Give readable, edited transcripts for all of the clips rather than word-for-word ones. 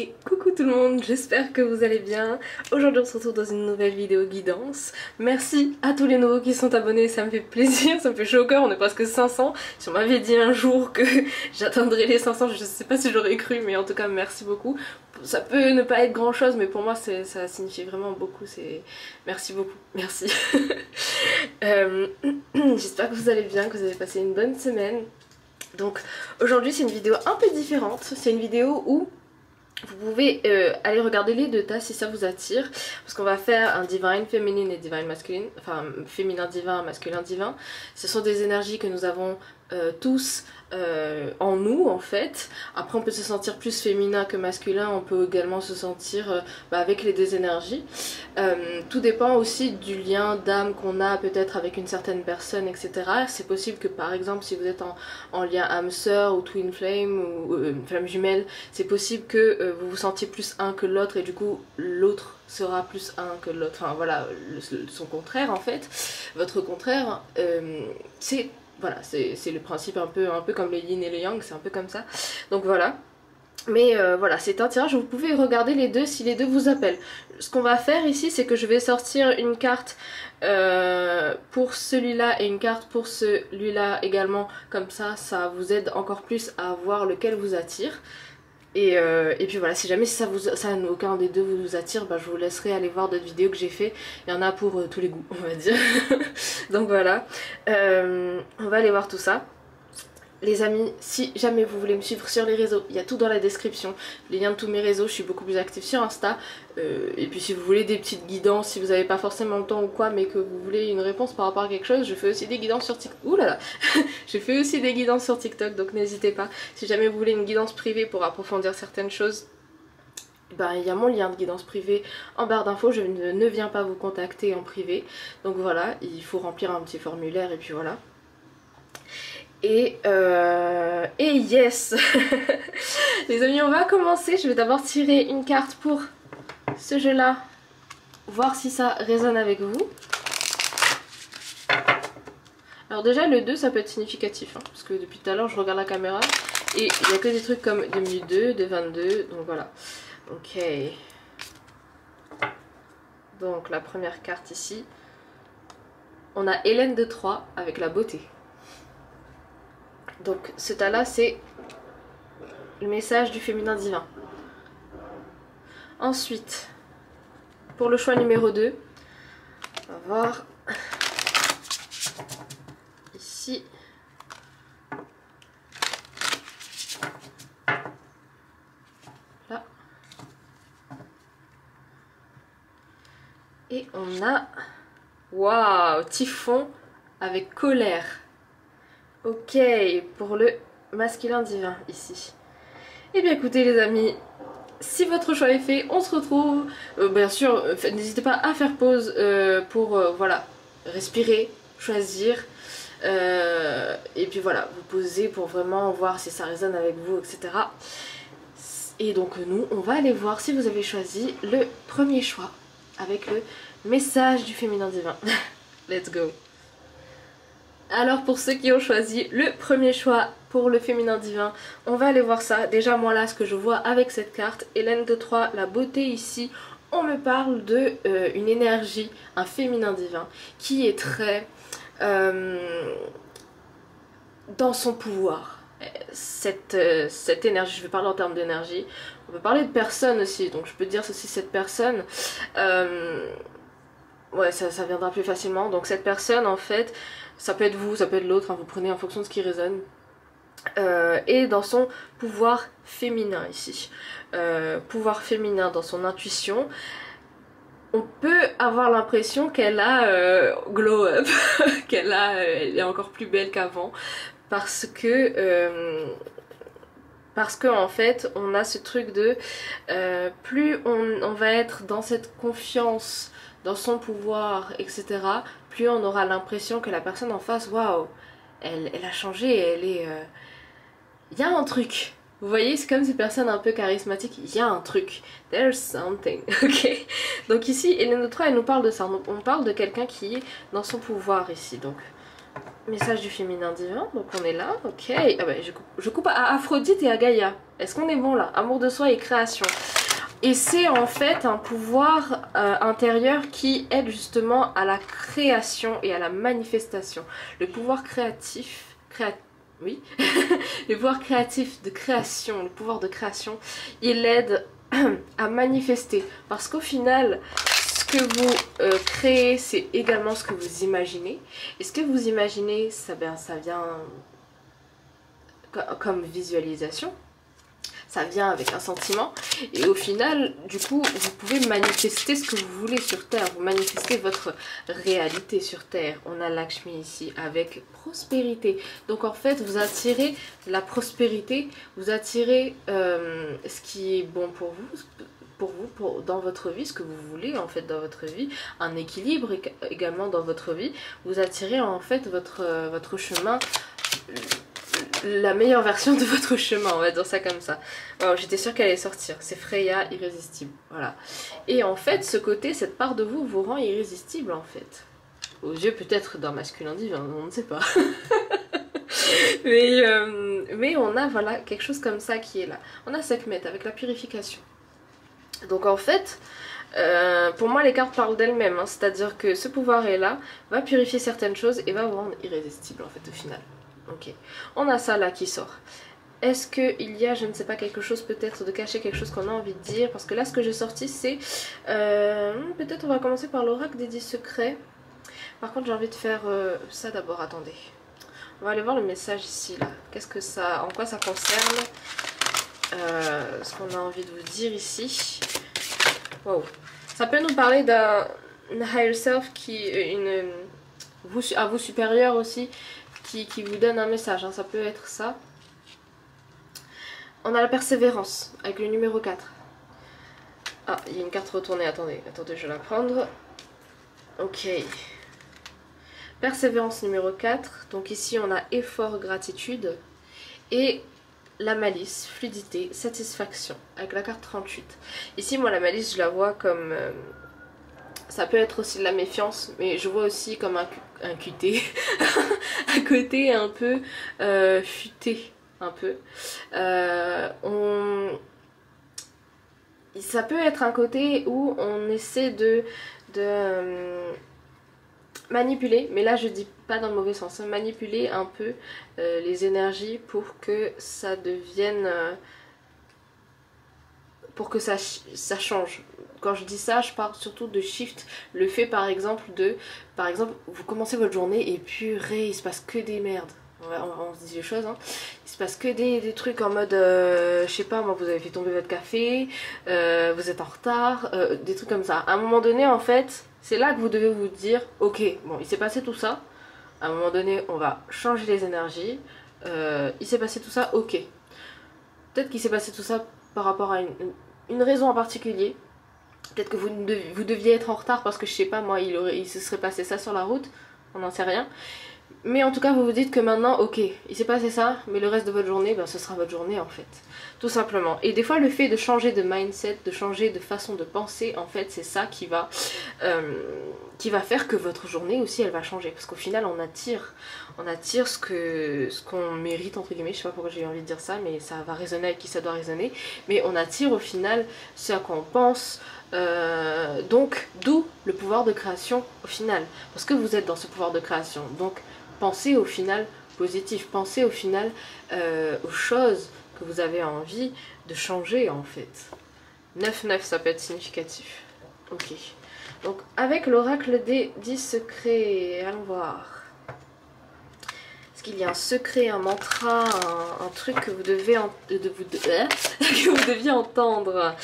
Et coucou tout le monde, j'espère que vous allez bien. Aujourd'hui on se retrouve dans une nouvelle vidéo guidance. Merci à tous les nouveaux qui sont abonnés, ça me fait plaisir, ça me fait chaud au cœur, on est presque 500. Si on m'avait dit un jour que j'atteindrais les 500, je sais pas si j'aurais cru, mais en tout cas merci beaucoup. Ça peut ne pas être grand chose, mais pour moi ça signifie vraiment beaucoup, merci beaucoup, merci. J'espère que vous allez bien, que vous avez passé une bonne semaine. Donc aujourd'hui c'est une vidéo un peu différente, c'est une vidéo où vous pouvez aller regarder les deux tasses si ça vous attire, parce qu'on va faire un divine féminine et divine masculine, enfin féminin divin, masculin divin. Ce sont des énergies que nous avons tous en nous en fait. Après on peut se sentir plus féminin que masculin, on peut également se sentir avec les deux énergies. Tout dépend aussi du lien d'âme qu'on a peut-être avec une certaine personne, etc. C'est possible que par exemple si vous êtes en lien âme sœur ou twin flame ou flamme jumelle, c'est possible que vous vous sentiez plus un que l'autre et du coup l'autre sera plus un que l'autre, enfin voilà, son contraire en fait, votre contraire, c'est voilà, c'est le principe un peu comme le yin et le yang, c'est un peu comme ça, donc voilà. Mais voilà, c'est un tirage, vous pouvez regarder les deux si les deux vous appellent. Ce qu'on va faire ici, c'est que je vais sortir une carte pour celui-là et une carte pour celui-là également, comme ça, ça vous aide encore plus à voir lequel vous attire. Et puis voilà, si jamais aucun des deux vous attire, je vous laisserai aller voir d'autres vidéos que j'ai fait. Il y en a pour tous les goûts, on va dire. Donc voilà, on va aller voir tout ça. Les amis, si jamais vous voulez me suivre sur les réseaux, il y a tout dans la description, les liens de tous mes réseaux, je suis beaucoup plus active sur Insta. Et puis si vous voulez des petites guidances, si vous n'avez pas forcément le temps ou quoi, mais que vous voulez une réponse par rapport à quelque chose, je fais aussi des guidances sur TikTok. Ouh là là, je fais aussi des guidances sur TikTok, donc n'hésitez pas. Si jamais vous voulez une guidance privée pour approfondir certaines choses, il y a mon lien de guidance privée en barre d'infos, je ne viens pas vous contacter en privé. Donc voilà, il faut remplir un petit formulaire et puis voilà. Et yes. Les amis, on va commencer. Je vais d'abord tirer une carte pour ce jeu là, voir si ça résonne avec vous. Alors déjà le 2 ça peut être significatif hein, parce que depuis tout à l'heure je regarde la caméra et il n'y a que des trucs comme 2002, de 22, donc voilà. Ok. Donc la première carte ici, on a Hélène de Troie avec la beauté. Donc ce tas là c'est le message du féminin divin. Ensuite, pour le choix numéro 2, on va voir ici. Là. Et on a, waouh, Typhon avec colère. Ok, pour le masculin divin ici. Et bien écoutez les amis, si votre choix est fait, on se retrouve. Bien sûr, n'hésitez pas à faire pause pour voilà, respirer, choisir. Et puis voilà, vous poser pour vraiment voir si ça résonne avec vous, etc. Et donc nous, on va aller voir si vous avez choisi le premier choix avec le message du féminin divin. Let's go! Alors pour ceux qui ont choisi le premier choix pour le féminin divin, on va aller voir ça. Déjà moi là ce que je vois avec cette carte, Hélène de Troie, la beauté ici, on me parle de une énergie, un féminin divin qui est très dans son pouvoir. Cette énergie, je vais parler en termes d'énergie, on peut parler de personne aussi, donc je peux dire ceci, cette personne, ouais ça viendra plus facilement, donc cette personne en fait, ça peut être vous, ça peut être l'autre, hein, vous prenez en fonction de ce qui résonne. Et dans son pouvoir féminin ici. Pouvoir féminin dans son intuition. On peut avoir l'impression qu'elle a glow up, elle est encore plus belle qu'avant. Parce que en fait on a ce truc de plus on va être dans cette confiance dans son pouvoir, etc., plus on aura l'impression que la personne en face, waouh, elle a changé, elle est... Il y a un truc, vous voyez, c'est comme ces personnes un peu charismatiques, il y a un truc, there's something, ok. Donc ici, Hélène de Troie, elle nous parle de ça, on parle de quelqu'un qui est dans son pouvoir ici, donc Message du féminin divin, donc on est là, ok. Ah bah, je coupe à Aphrodite et à Gaïa. Est-ce qu'on est bon là? Amour de soi et création. Et c'est en fait un pouvoir intérieur qui aide justement à la création et à la manifestation. Le pouvoir créatif, oui, le pouvoir créatif de création, le pouvoir de création, il aide à manifester. Parce qu'au final, ce que vous créez, c'est également ce que vous imaginez. Et ce que vous imaginez, ça vient comme visualisation. Ça vient avec un sentiment et au final, du coup, vous pouvez manifester ce que vous voulez sur Terre. Vous manifestez votre réalité sur Terre. On a Lakshmi ici avec prospérité. Donc en fait, vous attirez la prospérité, vous attirez ce qui est bon pour vous, dans votre vie, ce que vous voulez en fait dans votre vie, un équilibre également dans votre vie. Vous attirez en fait votre chemin, la meilleure version de votre chemin, on va dire ça comme ça. Alors, j'étais sûre qu'elle allait sortir, c'est Freya, irrésistible, voilà. Et en fait, ce côté, cette part de vous vous rend irrésistible en fait. Aux yeux peut-être d'un masculin divin, on ne sait pas. mais on a voilà quelque chose comme ça qui est là. On a Sekhmet avec la purification. Donc en fait, pour moi les cartes parlent d'elles-mêmes, hein, c'est-à-dire que ce pouvoir est là, va purifier certaines choses et va vous rendre irrésistible en fait au final. Ok, on a ça là qui sort. Est-ce qu'il y a, je ne sais pas, quelque chose peut-être de caché, quelque chose qu'on a envie de dire? Parce que là ce que j'ai sorti c'est, peut-être on va commencer par l'oracle des 10 secrets. Par contre j'ai envie de faire ça d'abord, attendez. On va aller voir le message ici là. Qu'est-ce que ça, en quoi ça concerne ce qu'on a envie de vous dire ici. Wow. Ça peut nous parler d'un higher self qui à vous supérieur aussi, qui vous donne un message, hein. Ça peut être ça. On a la persévérance avec le numéro 4. Ah, il y a une carte retournée, attendez, je vais la prendre. Ok. Persévérance numéro 4. Donc ici on a effort, gratitude. Et la malice, fluidité, satisfaction avec la carte 38. Ici moi la malice je la vois comme ça peut être aussi de la méfiance, mais je vois aussi comme un QT un côté un peu futé, un peu ça peut être un côté où on essaie de manipuler, mais là je dis pas dans le mauvais sens, hein, manipuler un peu les énergies pour que ça devienne pour que ça change. Quand je dis ça, je parle surtout de shift, le fait par exemple vous commencez votre journée et purée, il se passe que des merdes. On se dit les choses, hein. Il se passe que des trucs en mode je sais pas moi, vous avez fait tomber votre café, vous êtes en retard, des trucs comme ça. À un moment donné en fait, c'est là que vous devez vous dire ok, bon il s'est passé tout ça, à un moment donné on va changer les énergies, il s'est passé tout ça, ok. Peut-être qu'il s'est passé tout ça par rapport à une raison en particulier. Peut-être que vous deviez être en retard parce que je sais pas moi, il se serait passé ça sur la route, on n'en sait rien. Mais en tout cas vous vous dites que maintenant ok, il s'est passé ça, mais le reste de votre journée, ben, ce sera votre journée en fait. Tout simplement. Et des fois le fait de changer de mindset, de changer de façon de penser, en fait c'est ça qui va faire que votre journée aussi elle va changer. Parce qu'au final on attire ce qu'on mérite entre guillemets, je sais pas pourquoi j'ai envie de dire ça, mais ça va résonner avec qui ça doit résonner. Mais on attire au final ce qu'on pense. Donc d'où le pouvoir de création au final. Parce que vous êtes dans ce pouvoir de création. Donc pensez au final positif, pensez au final aux choses que vous avez envie de changer en fait. 9-9 ça peut être significatif. Ok. Donc avec l'oracle des 10 secrets, allons voir. Est-ce qu'il y a un secret, un mantra, un truc que vous devez que vous deviez entendre?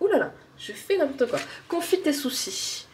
Ouh là là, je fais n'importe quoi. Confie tes soucis.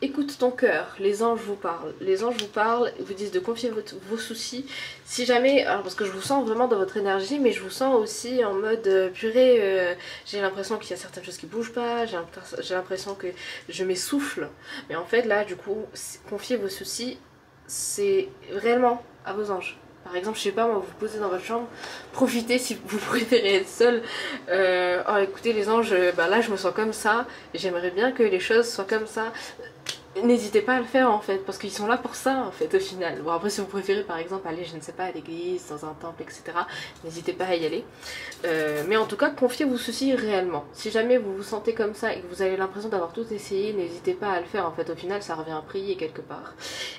Écoute ton cœur, les anges vous parlent. Les anges vous parlent, vous disent de confier vos soucis. Si jamais, alors parce que je vous sens vraiment dans votre énergie, mais je vous sens aussi en mode purée, j'ai l'impression qu'il y a certaines choses qui bougent pas, j'ai l'impression que je m'essouffle. Mais en fait là, du coup, confier vos soucis, c'est réellement à vos anges. Par exemple, je sais pas moi, vous vous posez dans votre chambre, profitez si vous préférez être seul. Oh écoutez les anges, bah là je me sens comme ça, j'aimerais bien que les choses soient comme ça. n'hésitez pas à le faire en fait, parce qu'ils sont là pour ça en fait au final. Bon après si vous préférez par exemple aller, je ne sais pas, à l'église, dans un temple, etc. N'hésitez pas à y aller. Mais en tout cas, confiez-vous ceci réellement. Si jamais vous vous sentez comme ça et que vous avez l'impression d'avoir tout essayé, n'hésitez pas à le faire en fait. Au final, ça revient à prier quelque part.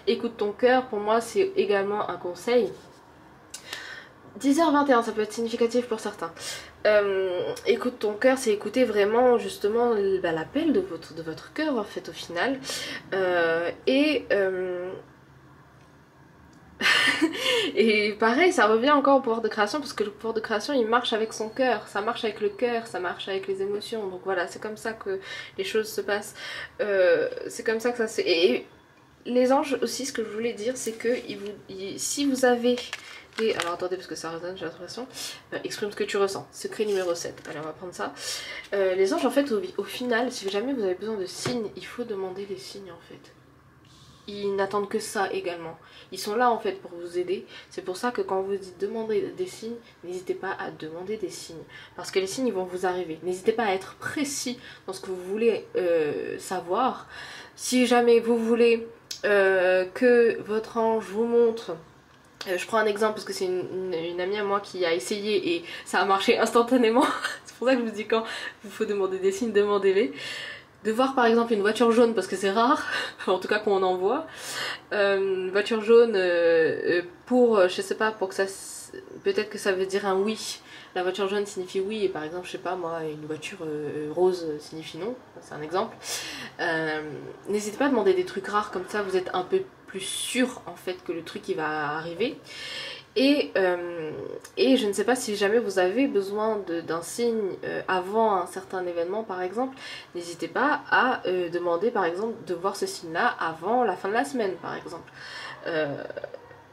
Écoute ton cœur, pour moi c'est également un conseil. 10h21, ça peut être significatif pour certains. Écoute ton cœur, c'est écouter vraiment justement l'appel de votre cœur en fait au final. Et pareil, ça revient encore au pouvoir de création, parce que le pouvoir de création il marche avec son cœur, ça marche avec le cœur, ça marche avec les émotions. Donc voilà, c'est comme ça que les choses se passent. C'est comme ça que ça se... Et les anges aussi, ce que je voulais dire, c'est que si vous avez... Alors attendez, parce que ça résonne, j'ai l'impression. Exprime ce que tu ressens. Secret numéro 7. Allez, on va prendre ça. Les anges, en fait, au final, si jamais vous avez besoin de signes, il faut demander les signes, en fait. Ils n'attendent que ça également. Ils sont là, en fait, pour vous aider. C'est pour ça que quand vous dites demander des signes, n'hésitez pas à demander des signes. Parce que les signes, ils vont vous arriver. N'hésitez pas à être précis dans ce que vous voulez savoir. Si jamais vous voulez que votre ange vous montre... je prends un exemple parce que c'est une amie à moi qui a essayé et ça a marché instantanément. C'est pour ça que je vous dis, quand il faut demander des signes, demandez-les. De voir par exemple une voiture jaune, parce que c'est rare, en tout cas qu'on en voit. Une voiture jaune pour, je sais pas, pour que ça... Peut-être que ça veut dire un oui. La voiture jaune signifie oui, et par exemple, je sais pas moi, une voiture rose signifie non. C'est un exemple. N'hésitez pas à demander des trucs rares comme ça, vous êtes un peu plus sûr en fait que le truc il va arriver. Et je ne sais pas, si jamais vous avez besoin d'un signe avant un certain événement par exemple, n'hésitez pas à demander par exemple de voir ce signe là avant la fin de la semaine par exemple.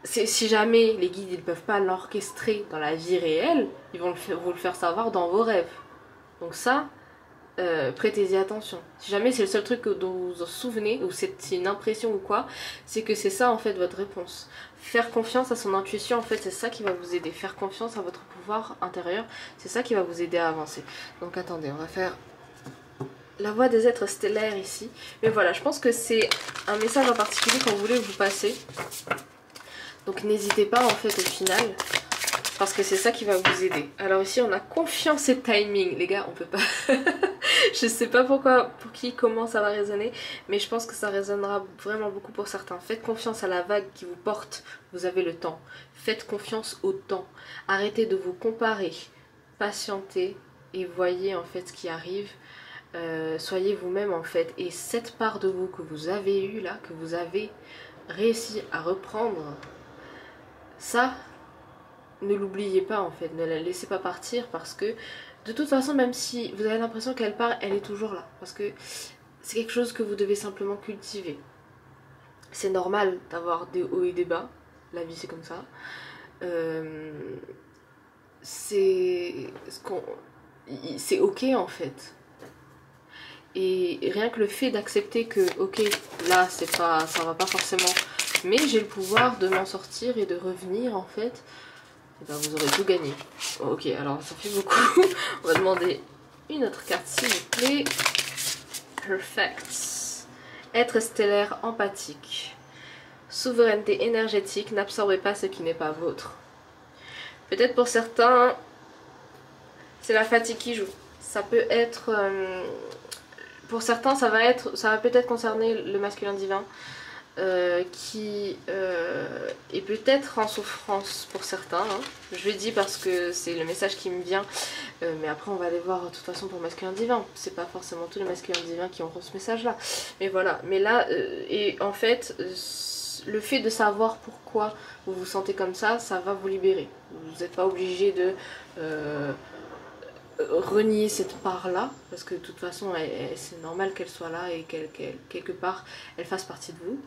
Si jamais les guides ils peuvent pas l'orchestrer dans la vie réelle, ils vont vous le faire savoir dans vos rêves. Donc ça, prêtez-y attention. Si jamais c'est le seul truc dont vous vous en souvenez, ou c'est une impression ou quoi, c'est que c'est ça en fait votre réponse. Faire confiance à son intuition, en fait c'est ça qui va vous aider. Faire confiance à votre pouvoir intérieur, c'est ça qui va vous aider à avancer. Donc attendez, on va faire la voix des êtres stellaires ici. Mais voilà, je pense que c'est un message en particulier qu'on voulait vous passer. Donc n'hésitez pas en fait au final, parce que c'est ça qui va vous aider. Alors ici on a confiance et timing. Les gars, on peut pas... Je sais pas pourquoi, pour qui, comment ça va résonner, mais je pense que ça résonnera vraiment beaucoup pour certains. Faites confiance à la vague qui vous porte, vous avez le temps. Faites confiance au temps. Arrêtez de vous comparer. Patientez et voyez en fait ce qui arrive. Soyez vous-même en fait. Et cette part de vous que vous avez eue là, que vous avez réussi à reprendre, ça... ne l'oubliez pas en fait, ne la laissez pas partir, parce que de toute façon, même si vous avez l'impression qu'elle part, elle est toujours là, parce que c'est quelque chose que vous devez simplement cultiver. C'est normal d'avoir des hauts et des bas, la vie c'est comme ça. C'est ok en fait. Et rien que le fait d'accepter que ok, là c'est pas, ça va pas forcément, mais j'ai le pouvoir de m'en sortir et de revenir en fait. Et ben vous aurez tout gagné. Ok, alors ça fait beaucoup. On va demander une autre carte s'il vous plaît. Perfect. Être stellaire empathique. Souveraineté énergétique, n'absorbez pas ce qui n'est pas vôtre. Peut-être pour certains, c'est la fatigue qui joue. Ça peut être... pour certains, ça va peut-être concerner le masculin divin. Qui est peut-être en souffrance pour certains, hein. Je le dis parce que c'est le message qui me vient, mais après on va aller voir de toute façon pour le masculin divin. C'est pas forcément tous les masculins divins qui auront ce message là, mais voilà. Mais là, et en fait, le fait de savoir pourquoi vous vous sentez comme ça va vous libérer. Vous n'êtes pas obligé de renier cette part là, parce que de toute façon c'est normal qu'elle soit là et quelque part elle fasse partie de vous.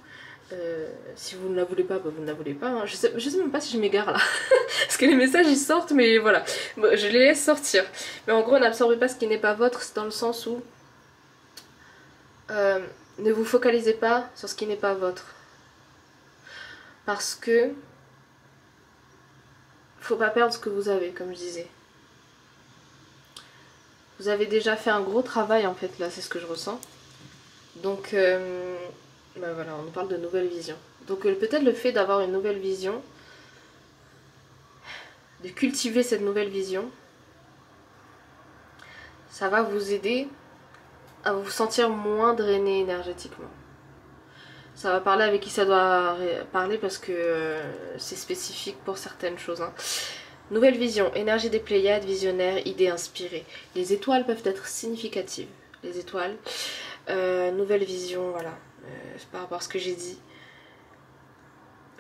Si vous ne la voulez pas, bah vous ne la voulez pas, hein. Je sais même pas si je m'égare là parce que les messages ils sortent, mais voilà, bon, je les laisse sortir. Mais en gros, n'absorbez pas ce qui n'est pas votre, c'est dans le sens où ne vous focalisez pas sur ce qui n'est pas votre, parce que faut pas perdre ce que vous avez, comme je disais. Vous avez déjà fait un gros travail en fait là, c'est ce que je ressens. Donc Bah voilà, on nous parle de nouvelle vision. Donc peut-être le fait d'avoir une nouvelle vision, de cultiver cette nouvelle vision, ça va vous aider à vous sentir moins drainé énergétiquement. Ça va parler avec qui ça doit parler parce que c'est spécifique pour certaines choses. Hein. Nouvelle vision, énergie des Pléiades, visionnaire, idée inspirée. Les étoiles peuvent être significatives. Les étoiles, nouvelle vision, voilà. Par rapport à ce que j'ai dit.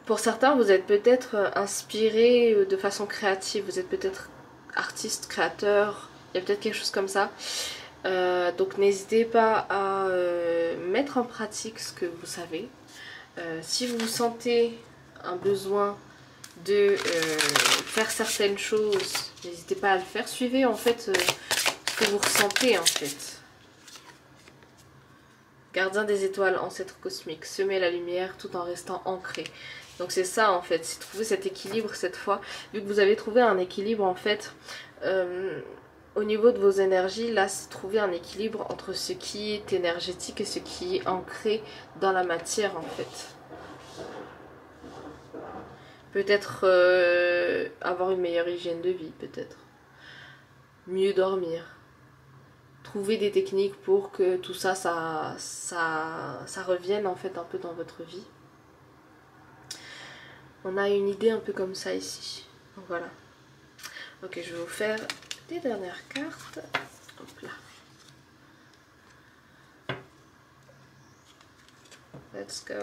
Pour certains, vous êtes peut-être inspiré de façon créative. Vous êtes peut-être artiste, créateur. Il y a peut-être quelque chose comme ça. Donc n'hésitez pas à mettre en pratique ce que vous savez. Si vous sentez un besoin de faire certaines choses, n'hésitez pas à le faire. Suivez en fait ce que vous ressentez en fait. Gardien des étoiles, ancêtre cosmique, semer la lumière tout en restant ancré. Donc c'est ça en fait, c'est trouver cet équilibre cette fois. Vu que vous avez trouvé un équilibre en fait, au niveau de vos énergies, là c'est trouver un équilibre entre ce qui est énergétique et ce qui est ancré dans la matière en fait. Peut-être avoir une meilleure hygiène de vie, peut-être. Mieux dormir. Trouver des techniques pour que tout ça, ça revienne en fait un peu dans votre vie. On a une idée un peu comme ça ici. Donc voilà. Ok, je vais vous faire des dernières cartes. Hop là. Let's go.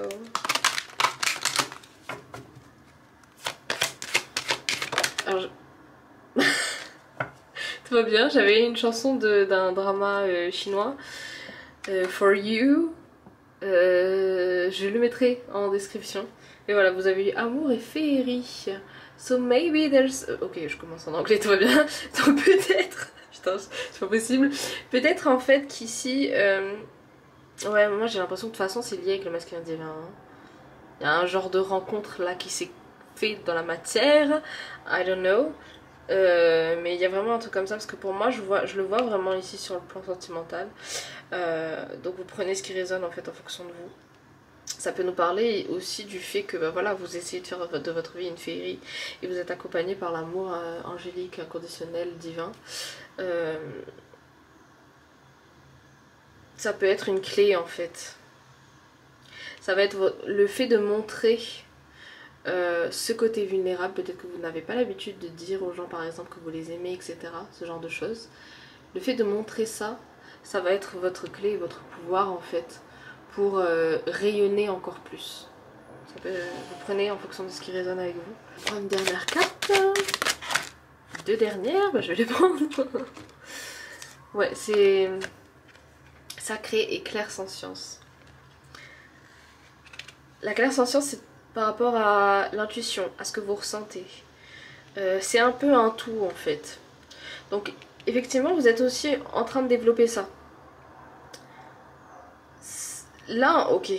Alors, tout va bien, j'avais une chanson d'un drama chinois, For You, je le mettrai en description. Et voilà, vous avez eu amour et féerie. So maybe there's... Ok, je commence en anglais, tout va bien. Donc peut-être... Putain, c'est pas possible. Peut-être en fait qu'ici... Ouais, moi j'ai l'impression que de toute façon c'est lié avec le masculin divin. Hein. Il y a un genre de rencontre là qui s'est fait dans la matière. I don't know. Mais il y a vraiment un truc comme ça parce que pour moi je le vois vraiment ici sur le plan sentimental. Donc vous prenez ce qui résonne en fait en fonction de vous. Ça peut nous parler aussi du fait que bah, voilà, vous essayez de faire de votre vie une féerie et vous êtes accompagné par l'amour angélique, inconditionnel, divin. Ça peut être une clé en fait. Ça va être le fait de montrer ce côté vulnérable, peut-être que vous n'avez pas l'habitude de dire aux gens par exemple que vous les aimez, etc. Ce genre de choses. Le fait de montrer ça, ça va être votre clé et votre pouvoir en fait pour rayonner encore plus. Vous prenez en fonction de ce qui résonne avec vous. Je prends une dernière carte. Deux dernières, bah, je vais les prendre. Ouais, c'est sacré et clairsentience. La clairsentience, c'est par rapport à l'intuition, à ce que vous ressentez. C'est un peu un tout en fait. Donc effectivement, vous êtes aussi en train de développer ça. Là, ok,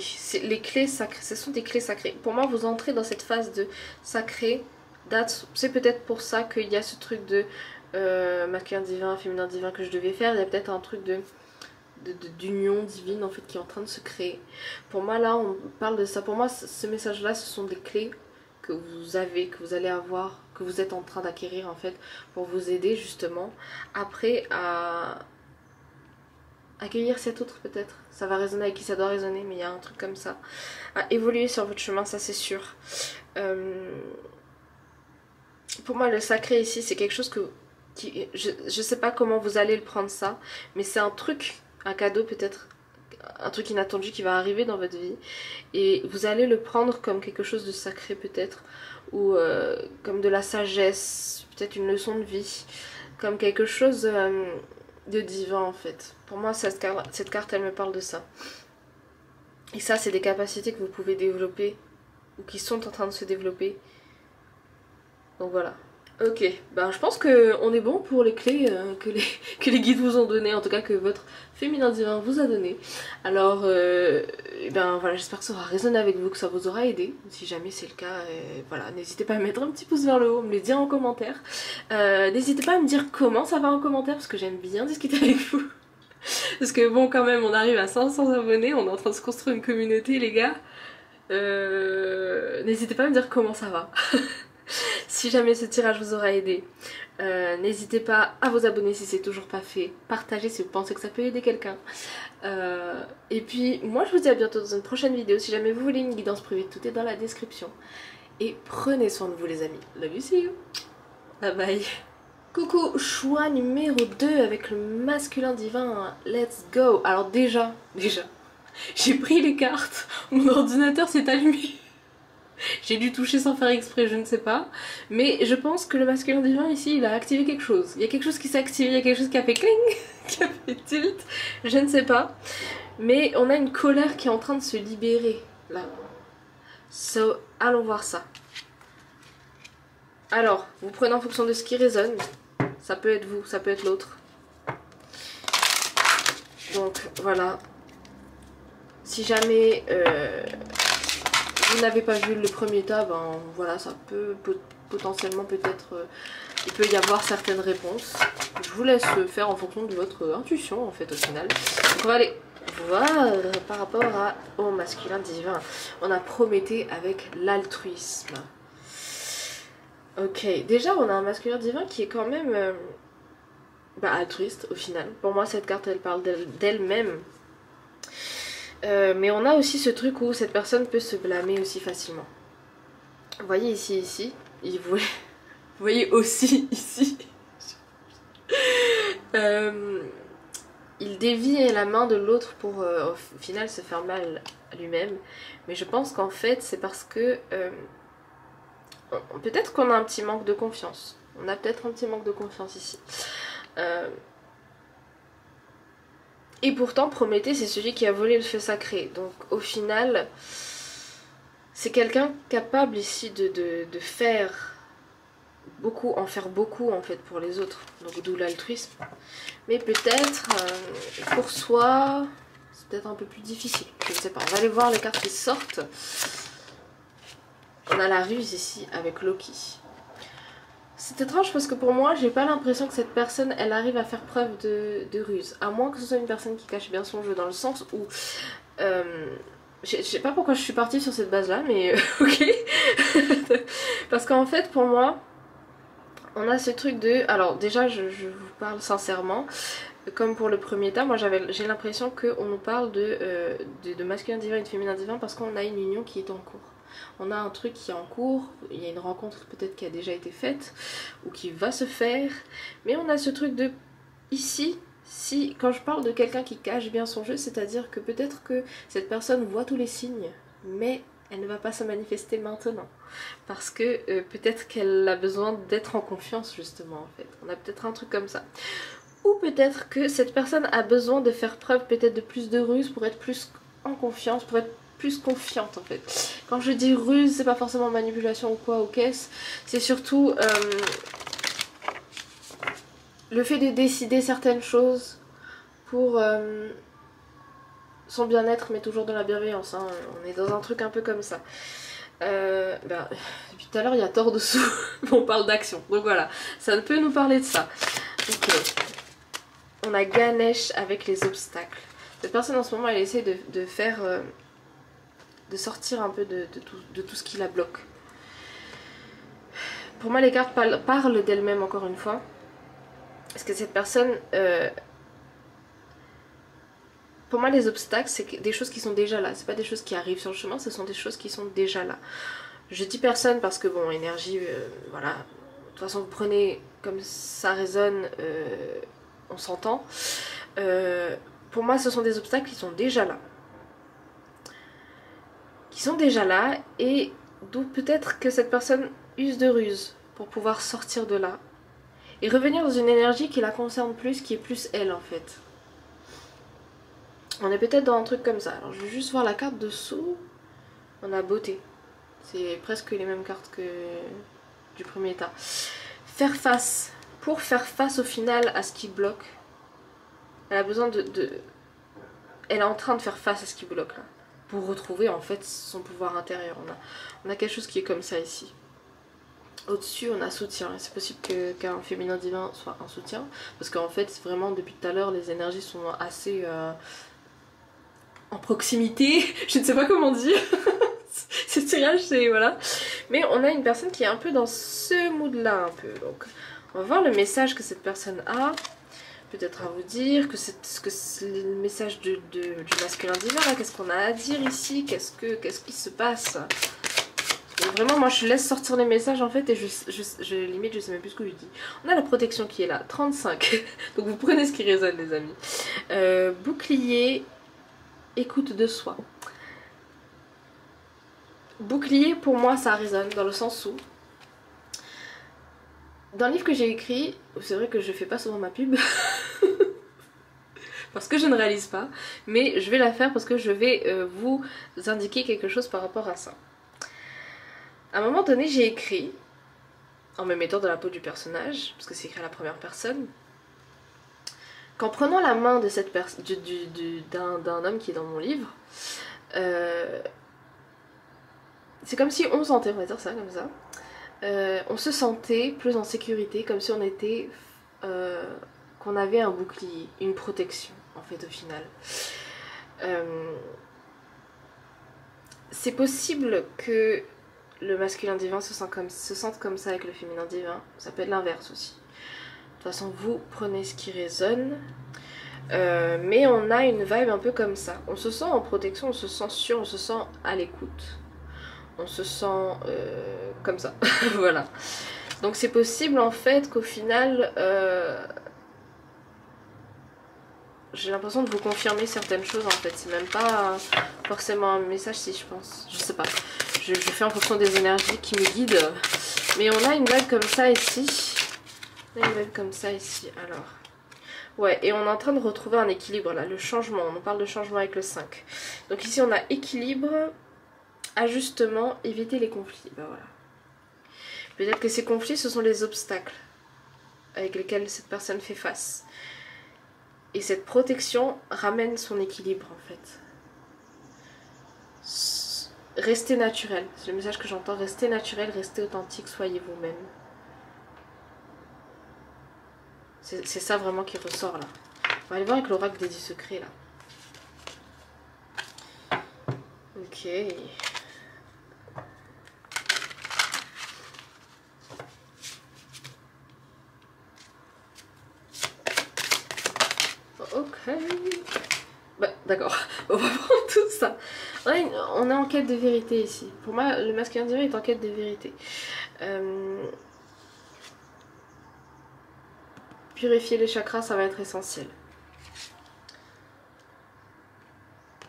les clés sacrées, ce sont des clés sacrées. Pour moi, vous entrez dans cette phase de sacré. C'est peut-être pour ça qu'il y a ce truc de masculin divin, féminin divin que je devais faire. Il y a peut-être un truc d'union divine en fait qui est en train de se créer. Pour moi, là, on parle de ça. Pour moi, ce message-là, ce sont des clés que vous avez, que vous allez avoir, que vous êtes en train d'acquérir en fait pour vous aider justement après à accueillir cet autre peut-être. Ça va résonner avec qui ça doit résonner, mais il y a un truc comme ça. À évoluer sur votre chemin, ça c'est sûr. Pour moi, le sacré ici, c'est quelque chose je sais pas comment vous allez le prendre ça, mais c'est un truc, un cadeau peut-être, un truc inattendu qui va arriver dans votre vie. Et vous allez le prendre comme quelque chose de sacré peut-être, ou comme de la sagesse, peut-être une leçon de vie, comme quelque chose de divin en fait. Pour moi, cette carte, elle me parle de ça. Et ça, c'est des capacités que vous pouvez développer, ou qui sont en train de se développer. Donc voilà. Ok, ben je pense qu'on est bon pour les clés que les guides vous ont données, en tout cas que votre féminin divin vous a donné. Alors, ben voilà, j'espère que ça aura résonné avec vous, que ça vous aura aidé. Si jamais c'est le cas, voilà, n'hésitez pas à mettre un petit pouce vers le haut, me le dire en commentaire. N'hésitez pas à me dire comment ça va en commentaire, parce que j'aime bien discuter avec vous. Parce que bon, quand même, on arrive à 500 abonnés, on est en train de se construire une communauté, les gars. N'hésitez pas à me dire comment ça va. Si jamais ce tirage vous aura aidé. N'hésitez pas à vous abonner si c'est toujours pas fait. Partagez si vous pensez que ça peut aider quelqu'un. Et puis, moi je vous dis à bientôt dans une prochaine vidéo. Si jamais vous voulez une guidance privée, tout est dans la description. Et prenez soin de vous les amis. Love you, see you. Bye bye. Coucou, choix numéro 2 avec le masculin divin. Let's go. Alors déjà, j'ai pris les cartes. Mon ordinateur s'est allumé. J'ai dû toucher sans faire exprès, je ne sais pas. Mais je pense que le masculin divin ici, il a activé quelque chose. Il y a quelque chose qui s'est activé, il y a quelque chose qui a fait cling, qui a fait tilt, je ne sais pas. Mais on a une colère qui est en train de se libérer, là. So, allons voir ça. Alors, vous prenez en fonction de ce qui résonne. Ça peut être vous, ça peut être l'autre. Donc, voilà. Si jamais... vous n'avez pas vu le premier tas, ben voilà, ça peut potentiellement peut-être, il peut y avoir certaines réponses. Je vous laisse faire en fonction de votre intuition en fait au final. Donc on va aller voir par rapport au masculin divin. On a Prométhée avec l'altruisme. Ok, déjà on a un masculin divin qui est quand même altruiste au final. Pour moi cette carte elle parle d'elle-même. Mais on a aussi ce truc où cette personne peut se blâmer aussi facilement. Vous voyez ici, vous voyez aussi ici. Il dévie la main de l'autre pour au final se faire mal à lui-même. Mais je pense qu'en fait c'est parce que peut-être qu'on a un petit manque de confiance. On a peut-être un petit manque de confiance ici. Et pourtant Prométhée c'est celui qui a volé le feu sacré. Donc au final c'est quelqu'un capable ici de faire beaucoup, en faire beaucoup en fait pour les autres. Donc d'où l'altruisme. Mais peut-être pour soi c'est peut-être un peu plus difficile. Je ne sais pas. On va aller voir les cartes qui sortent. On a la ruse ici avec Loki. C'est étrange parce que pour moi, j'ai pas l'impression que cette personne, elle arrive à faire preuve de ruse. À moins que ce soit une personne qui cache bien son jeu, dans le sens où... je sais pas pourquoi je suis partie sur cette base-là, mais ok. Parce qu'en fait, pour moi, on a ce truc de... Alors déjà, je vous parle sincèrement. Comme pour le premier tas, moi j'ai l'impression qu'on nous parle de masculin divin et de féminin divin parce qu'on a une union qui est en cours. On a un truc qui est en cours, il y a une rencontre peut-être qui a déjà été faite ou qui va se faire, mais on a ce truc de ici, si quand je parle de quelqu'un qui cache bien son jeu, c'est-à-dire que peut-être que cette personne voit tous les signes, mais elle ne va pas se manifester maintenant parce que peut-être qu'elle a besoin d'être en confiance justement en fait. On a peut-être un truc comme ça. Ou peut-être que cette personne a besoin de faire preuve peut-être de plus de ruse pour être plus en confiance, pour être plus confiante en fait. Quand je dis ruse, c'est pas forcément manipulation ou quoi, ou qu'est-ce, c'est surtout le fait de décider certaines choses pour son bien-être, mais toujours dans la bienveillance, hein. On est dans un truc un peu comme ça. Depuis tout à l'heure il y a tort dessous, on parle d'action, donc voilà, ça ne peut nous parler de ça. Ok, on a Ganesh avec les obstacles. Cette personne en ce moment elle essaie de faire... de sortir un peu de tout ce qui la bloque. Pour moi les cartes parlent d'elles-mêmes encore une fois. Parce que cette personne... pour moi les obstacles c'est des choses qui sont déjà là. C'est pas des choses qui arrivent sur le chemin, ce sont des choses qui sont déjà là. Je dis personne parce que bon, énergie, voilà. De toute façon vous prenez comme ça résonne, on s'entend. Pour moi ce sont des obstacles qui sont déjà là. Qui sont déjà là et d'où peut-être que cette personne use de ruse pour pouvoir sortir de là et revenir dans une énergie qui la concerne plus, qui est plus elle en fait. On est peut-être dans un truc comme ça. Alors je vais juste voir la carte dessous. On a beauté. C'est presque les mêmes cartes que du premier tas. Faire face. Pour faire face au final à ce qui bloque. Elle a besoin Elle est en train de faire face à ce qui bloque là. Pour retrouver en fait son pouvoir intérieur. On a quelque chose qui est comme ça ici. Au-dessus, on a soutien. C'est possible qu'un féminin divin soit un soutien. Parce qu'en fait, vraiment, depuis tout à l'heure, les énergies sont assez en proximité. Je ne sais pas comment dire. Ce tirage, c'est voilà. Mais on a une personne qui est un peu dans ce mood-là, un peu. Donc, on va voir le message que cette personne a. Peut-être à vous dire que c'est le message du masculin divin. Qu'est-ce qu'on a à dire ici? Qu'est-ce qui se passe? Et vraiment, moi, je laisse sortir les messages en fait et limite, je sais même plus ce que je dis. On a la protection qui est là, 35. Donc vous prenez ce qui résonne, les amis. Bouclier, écoute de soi. Bouclier, pour moi, ça résonne dans le sens où, dans le livre que j'ai écrit, c'est vrai que je fais pas souvent ma pub. Parce que je ne réalise pas. Mais je vais la faire parce que je vais vous indiquer quelque chose par rapport à ça. À un moment donné, j'ai écrit, en me mettant dans la peau du personnage, parce que c'est écrit à la première personne, qu'en prenant la main de cette d'un homme qui est dans mon livre, c'est comme si on sentait, on va dire ça comme ça, on se sentait plus en sécurité, comme si on était, qu'on avait un bouclier, une protection en fait au final. C'est possible que le masculin divin se sente comme ça avec le féminin divin. Ça peut être l'inverse aussi. De toute façon, vous prenez ce qui résonne. Mais on a une vibe un peu comme ça. On se sent en protection, on se sent sûr, on se sent à l'écoute. On se sent comme ça. Voilà. Donc c'est possible en fait qu'au final... j'ai l'impression de vous confirmer certaines choses en fait. C'est même pas forcément un message si je pense. Je sais pas. Je fais en fonction des énergies qui me guident. Mais on a une vague comme ça ici. On a une vague comme ça ici. Alors. Ouais, et on est en train de retrouver un équilibre là. Le changement. On parle de changement avec le 5. Donc ici on a équilibre, ajustement, éviter les conflits. Ben voilà. Peut-être que ces conflits ce sont les obstacles avec lesquels cette personne fait face. Et cette protection ramène son équilibre en fait. Restez naturel, c'est le message que j'entends. Restez naturel, restez authentique, soyez vous-même. C'est ça vraiment qui ressort là. On va aller voir avec l'oracle des 10 secrets là. Ok. Ok. Bah, d'accord, on va prendre tout ça. On est en quête de vérité ici. Pour moi, le masculin divin est en quête de vérité. Purifier les chakras, ça va être essentiel.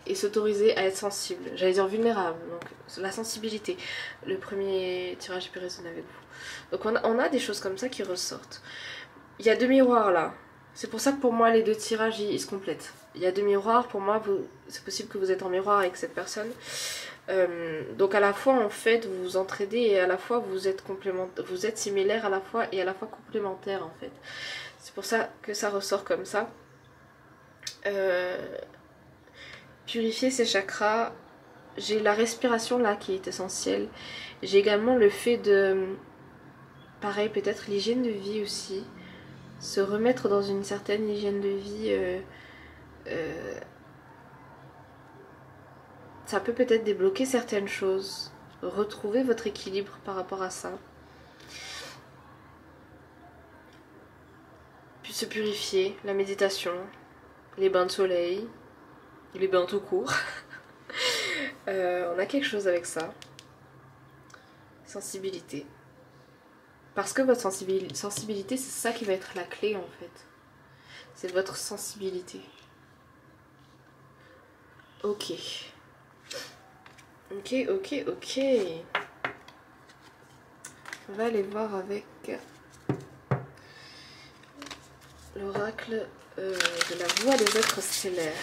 Et s'autoriser à être sensible. J'allais dire vulnérable, donc la sensibilité. Le premier tirage peut résonner avec vous. Donc on a des choses comme ça qui ressortent. Il y a 2 miroirs là. C'est pour ça que pour moi les 2 tirages ils se complètent. Il y a 2 miroirs, pour moi c'est possible que vous êtes en miroir avec cette personne. Donc à la fois en fait vous vous entraidez et à la fois vous êtes similaires à la fois et à la fois complémentaires en fait. C'est pour ça que ça ressort comme ça. Purifier ses chakras. J'ai la respiration là qui est essentielle. J'ai également le fait de... Pareil, peut-être l'hygiène de vie aussi. Se remettre dans une certaine hygiène de vie. Ça peut peut-être débloquer certaines choses. Retrouver votre équilibre par rapport à ça. Puis se purifier, la méditation, les bains de soleil, les bains tout court. On a quelque chose avec ça. Sensibilité. Parce que votre sensibilité, c'est ça qui va être la clé en fait. C'est votre sensibilité. Ok. Ok, ok, ok. On va aller voir avec l'oracle de la voix des êtres stellaires.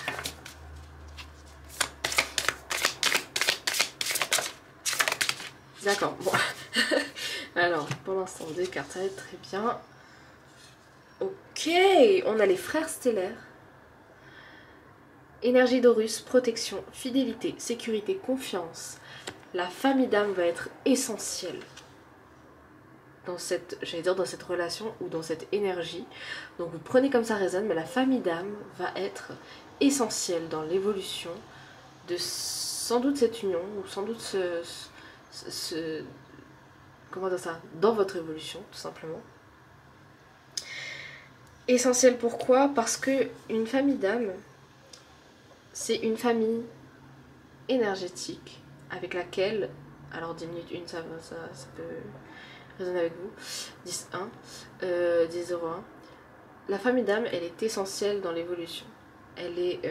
D'accord, bon. Alors, pour l'instant, 2 cartes, ça va être très bien. Ok, on a les frères stellaires. Énergie d'Horus, protection, fidélité, sécurité, confiance. La famille d'âme va être essentielle. dans cette, j'allais dire dans cette relation ou dans cette énergie. Donc vous prenez comme ça résonne, mais la famille d'âme va être essentielle dans l'évolution de sans doute cette union, ou sans doute comment dire ça, dans votre évolution tout simplement. Essentielle pourquoi? Parce que une famille d'âme, c'est une famille énergétique avec laquelle, alors 10 minutes 1 ça peut résonner avec vous, 10-1, 10-01, la famille d'âme elle est essentielle dans l'évolution. Elle est,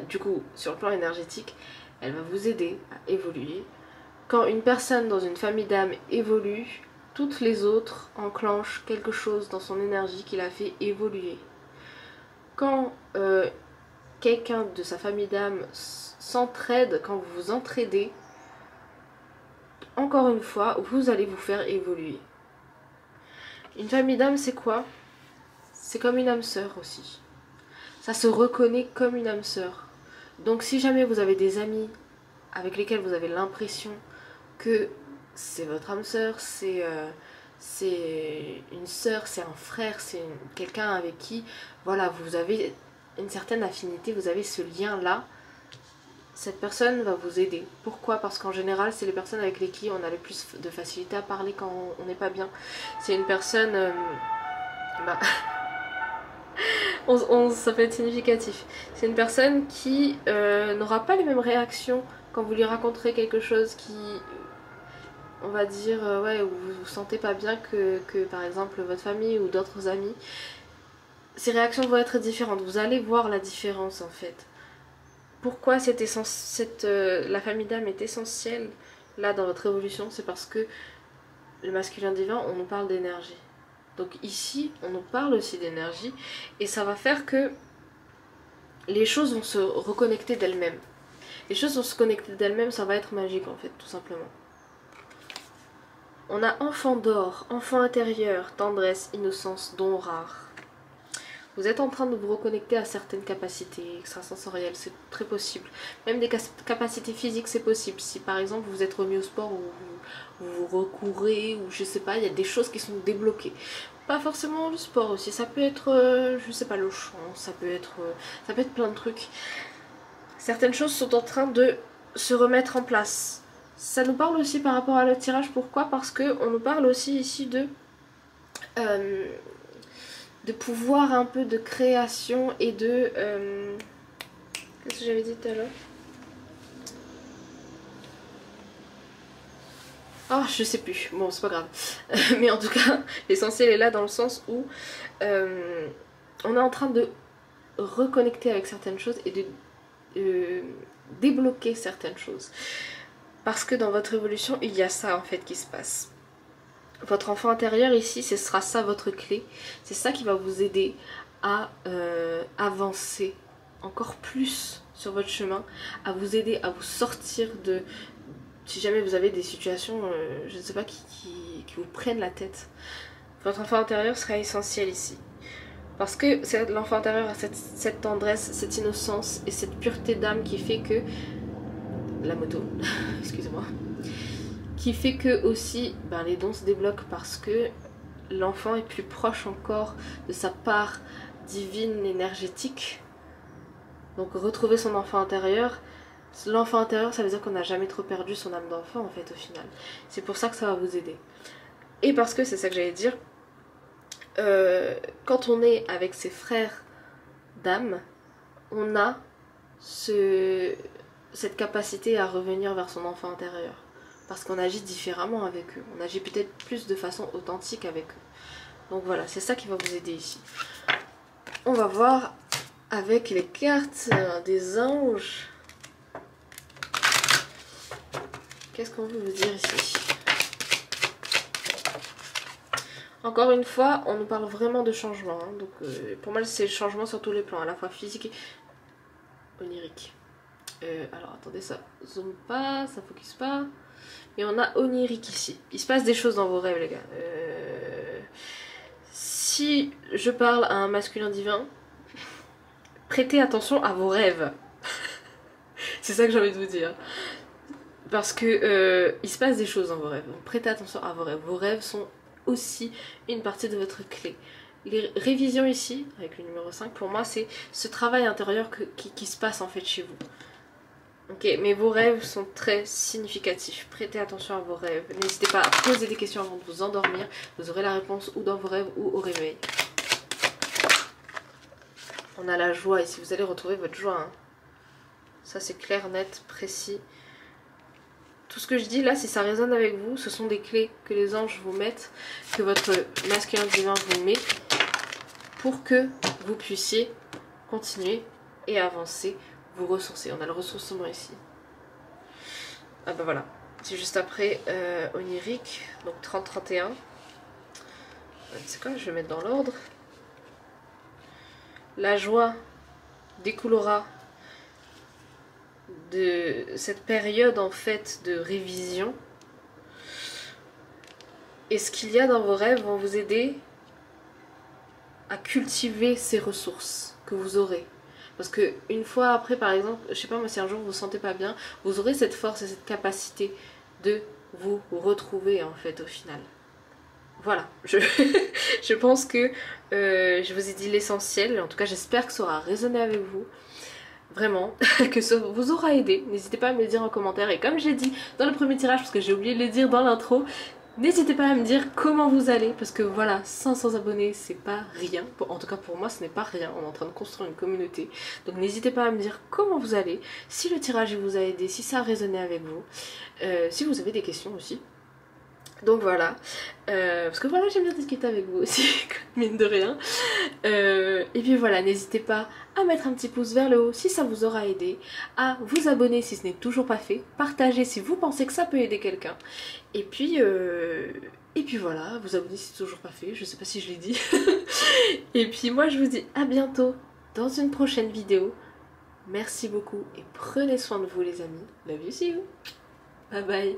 du coup sur le plan énergétique, elle va vous aider à évoluer. Quand une personne dans une famille d'âme évolue, toutes les autres enclenchent quelque chose dans son énergie qui la fait évoluer. Quand quelqu'un de sa famille d'âme s'entraide, quand vous vous entraidez, encore une fois, vous allez vous faire évoluer. Une famille d'âme, c'est quoi? C'est comme une âme sœur aussi. Ça se reconnaît comme une âme sœur. Donc si jamais vous avez des amis avec lesquels vous avez l'impression que c'est votre âme sœur, c'est une sœur, c'est un frère, c'est quelqu'un avec qui, voilà, vous avez une certaine affinité, vous avez ce lien-là, cette personne va vous aider. Pourquoi? Parce qu'en général, c'est les personnes avec lesquelles on a le plus de facilité à parler quand on n'est pas bien. C'est une personne... ça peut être significatif. C'est une personne qui n'aura pas les mêmes réactions quand vous lui raconterez quelque chose qui... on va dire, ouais, où vous vous sentez pas bien que par exemple votre famille ou d'autres amis. Ces réactions vont être différentes. Vous allez voir la différence en fait. Pourquoi la famille d'âme est essentielle là dans votre évolution? C'est parce que le masculin divin, on nous parle d'énergie. Donc ici, on nous parle aussi d'énergie. Et ça va faire que les choses vont se reconnecter d'elles-mêmes. Les choses vont se connecter d'elles-mêmes, ça va être magique en fait, tout simplement. On a enfant d'or, enfant intérieur, tendresse, innocence, don rare. Vous êtes en train de vous reconnecter à certaines capacités extrasensorielles, c'est très possible. Même des capacités physiques, c'est possible. Si par exemple vous êtes remis au sport ou vous recourez, ou je sais pas, il y a des choses qui sont débloquées. Pas forcément le sport aussi, ça peut être, je sais pas, le chant, ça peut être plein de trucs. Certaines choses sont en train de se remettre en place. Ça nous parle aussi par rapport à notre tirage, pourquoi? Parce qu'on nous parle aussi ici de pouvoir un peu de création et de... qu'est-ce que j'avais dit tout à l'heure? Oh, je sais plus, bon c'est pas grave. Mais en tout cas, l'essentiel est là dans le sens où on est en train de reconnecter avec certaines choses et de débloquer certaines choses. Parce que dans votre évolution, il y a ça en fait qui se passe. Votre enfant intérieur ici, ce sera ça votre clé. C'est ça qui va vous aider à avancer encore plus sur votre chemin, à vous aider à vous sortir de... Si jamais vous avez des situations, je ne sais pas, qui vous prennent la tête. Votre enfant intérieur sera essentiel ici. Parce que l'enfant intérieur a cette tendresse, cette innocence et cette pureté d'âme qui fait que... La moto, excusez-moi. Qui fait que aussi les dons se débloquent parce que l'enfant est plus proche encore de sa part divine énergétique. Donc retrouver son enfant intérieur, l'enfant intérieur ça veut dire qu'on n'a jamais trop perdu son âme d'enfant en fait au final. C'est pour ça que ça va vous aider. Et parce que c'est ça que j'allais dire, quand on est avec ses frères d'âme, on a cette capacité à revenir vers son enfant intérieur. Parce qu'on agit différemment avec eux. On agit peut-être plus de façon authentique avec eux. Donc voilà, c'est ça qui va vous aider ici. On va voir avec les cartes des anges. Qu'est-ce qu'on veut vous dire ici? Encore une fois, on nous parle vraiment de changement. Hein. Donc pour moi, c'est le changement sur tous les plans. À la fois physique et onirique. Alors attendez, ça zoome pas, ça focus pas. Et on a onirique ici. Il se passe des choses dans vos rêves les gars. Si je parle à un masculin divin, prêtez attention à vos rêves. C'est ça que j'ai envie de vous dire. parce que il se passe des choses dans vos rêves. Donc prêtez attention à vos rêves. Vos rêves sont aussi une partie de votre clé. Les révisions ici, avec le numéro 5, pour moi c'est ce travail intérieur qui se passe en fait chez vous. Ok, mais vos rêves sont très significatifs. Prêtez attention à vos rêves. N'hésitez pas à poser des questions avant de vous endormir. Vous aurez la réponse ou dans vos rêves ou au réveil. On a la joie ici. Vous allez retrouver votre joie. Hein. Ça c'est clair, net, précis. Tout ce que je dis là, si ça résonne avec vous, ce sont des clés que les anges vous mettent, que votre masculin divin vous met, pour que vous puissiez continuer et avancer, vous ressourcer. On a le ressourcement ici. Ah bah voilà, c'est juste après onirique, donc 30-31. C'est quoi, je vais mettre dans l'ordre. La joie découlera de cette période en fait de révision. Et ce qu'il y a dans vos rêves vont vous aider à cultiver ces ressources que vous aurez. Parce que une fois après, par exemple, je sais pas moi, si un jour vous vous sentez pas bien, vous aurez cette force et cette capacité de vous retrouver en fait au final. Voilà, je pense que je vous ai dit l'essentiel. En tout cas, j'espère que ça aura résonné avec vous. Vraiment, que ça vous aura aidé. N'hésitez pas à me le dire en commentaire. Et comme j'ai dit dans le premier tirage, parce que j'ai oublié de le dire dans l'intro, n'hésitez pas à me dire comment vous allez. Parce que voilà, 500 abonnés, c'est pas rien. En tout cas pour moi, ce n'est pas rien. On est en train de construire une communauté. Donc n'hésitez pas à me dire comment vous allez. Si le tirage vous a aidé, si ça a résonné avec vous. Si vous avez des questions aussi. Donc voilà, parce que voilà, j'aime bien discuter avec vous aussi, mine de rien. Et puis voilà, n'hésitez pas à mettre un petit pouce vers le haut si ça vous aura aidé, à vous abonner si ce n'est toujours pas fait, partager si vous pensez que ça peut aider quelqu'un. Et puis voilà, vous abonner si c'est toujours pas fait, je sais pas si je l'ai dit. Et puis moi je vous dis à bientôt dans une prochaine vidéo. Merci beaucoup et prenez soin de vous les amis. Love you, see you. Bye bye.